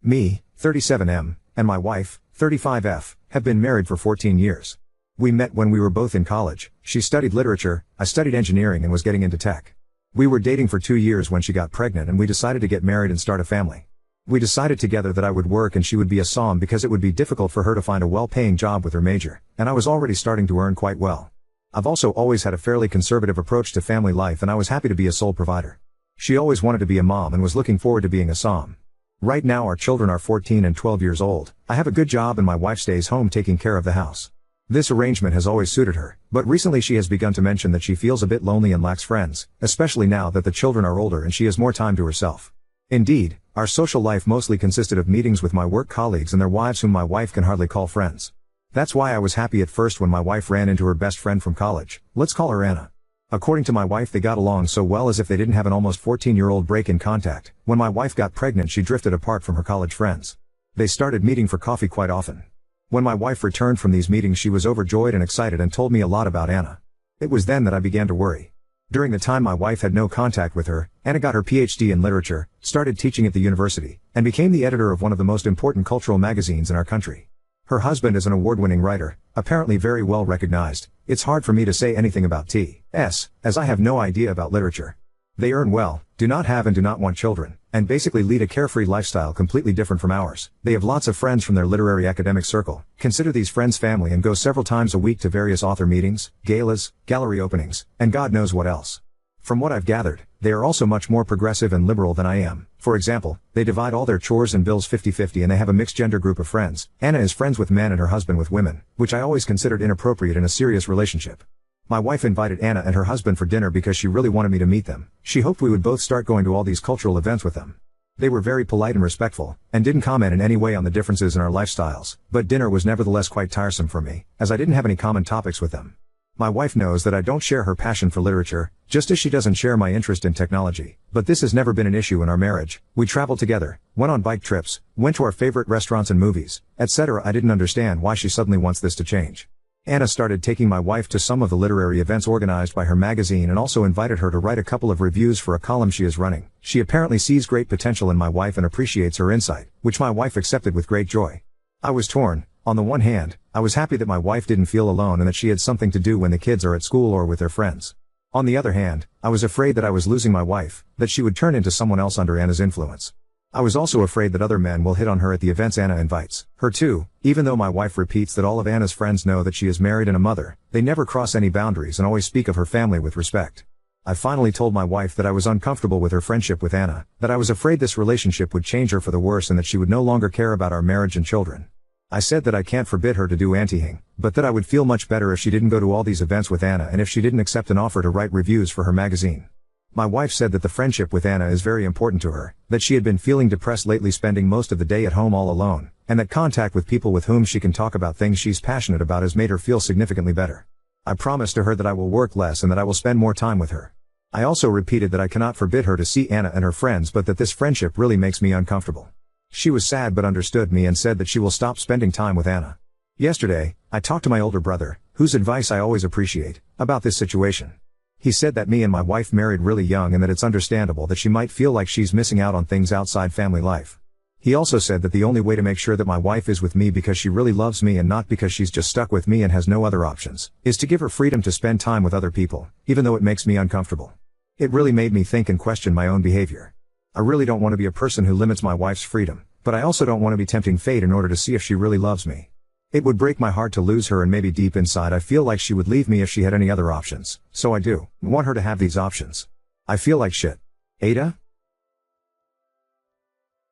Me, 37M, and my wife, 35F, have been married for 14 years. We met when we were both in college. She studied literature, I studied engineering and was getting into tech. We were dating for 2 years when she got pregnant and we decided to get married and start a family. We decided together that I would work and she would be a SOM because it would be difficult for her to find a well-paying job with her major, and I was already starting to earn quite well. I've also always had a fairly conservative approach to family life and I was happy to be a sole provider. She always wanted to be a mom and was looking forward to being a SOM. Right now our children are 14 and 12 years old. I have a good job and my wife stays home taking care of the house. This arrangement has always suited her, but recently she has begun to mention that she feels a bit lonely and lacks friends, especially now that the children are older and she has more time to herself. Indeed, our social life mostly consisted of meetings with my work colleagues and their wives whom my wife can hardly call friends. That's why I was happy at first when my wife ran into her best friend from college. Let's call her Anna. According to my wife, they got along so well as if they didn't have an almost 14-year-old break in contact. When my wife got pregnant, she drifted apart from her college friends. They started meeting for coffee quite often. When my wife returned from these meetings, she was overjoyed and excited and told me a lot about Anna. It was then that I began to worry. During the time my wife had no contact with her, Anna got her PhD in literature, started teaching at the university, and became the editor of one of the most important cultural magazines in our country. Her husband is an award-winning writer, apparently very well recognized. It's hard for me to say anything about T.S., as I have no idea about literature. They earn well, do not have and do not want children, and basically lead a carefree lifestyle completely different from ours. They have lots of friends from their literary academic circle, consider these friends family, and go several times a week to various author meetings, galas, gallery openings, and God knows what else. From what I've gathered, they are also much more progressive and liberal than I am. For example, they divide all their chores and bills 50-50 and they have a mixed gender group of friends. Anna is friends with men and her husband with women, which I always considered inappropriate in a serious relationship. My wife invited Anna and her husband for dinner because she really wanted me to meet them. She hoped we would both start going to all these cultural events with them. They were very polite and respectful, and didn't comment in any way on the differences in our lifestyles, but dinner was nevertheless quite tiresome for me, as I didn't have any common topics with them. My wife knows that I don't share her passion for literature, just as she doesn't share my interest in technology, but this has never been an issue in our marriage. We traveled together, went on bike trips, went to our favorite restaurants and movies, etc. I didn't understand why she suddenly wants this to change. Anna started taking my wife to some of the literary events organized by her magazine and also invited her to write a couple of reviews for a column she is running. She apparently sees great potential in my wife and appreciates her insight, which my wife accepted with great joy. I was torn. On the one hand, I was happy that my wife didn't feel alone and that she had something to do when the kids are at school or with their friends. On the other hand, I was afraid that I was losing my wife, that she would turn into someone else under Anna's influence. I was also afraid that other men will hit on her at the events Anna invites her to. Even though my wife repeats that all of Anna's friends know that she is married and a mother, they never cross any boundaries and always speak of her family with respect. I finally told my wife that I was uncomfortable with her friendship with Anna, that I was afraid this relationship would change her for the worse and that she would no longer care about our marriage and children. I said that I can't forbid her to do anything, but that I would feel much better if she didn't go to all these events with Anna and if she didn't accept an offer to write reviews for her magazine. My wife said that the friendship with Anna is very important to her, that she had been feeling depressed lately, spending most of the day at home all alone, and that contact with people with whom she can talk about things she's passionate about has made her feel significantly better. I promised to her that I will work less and that I will spend more time with her. I also repeated that I cannot forbid her to see Anna and her friends, but that this friendship really makes me uncomfortable. She was sad but understood me and said that she will stop spending time with Anna. Yesterday, I talked to my older brother, whose advice I always appreciate, about this situation. He said that me and my wife married really young and that it's understandable that she might feel like she's missing out on things outside family life. He also said that the only way to make sure that my wife is with me because she really loves me and not because she's just stuck with me and has no other options, is to give her freedom to spend time with other people, even though it makes me uncomfortable. It really made me think and question my own behavior. I really don't want to be a person who limits my wife's freedom, but I also don't want to be tempting fate in order to see if she really loves me. It would break my heart to lose her, and maybe deep inside I feel like she would leave me if she had any other options, so I do want her to have these options. I feel like shit. Ada?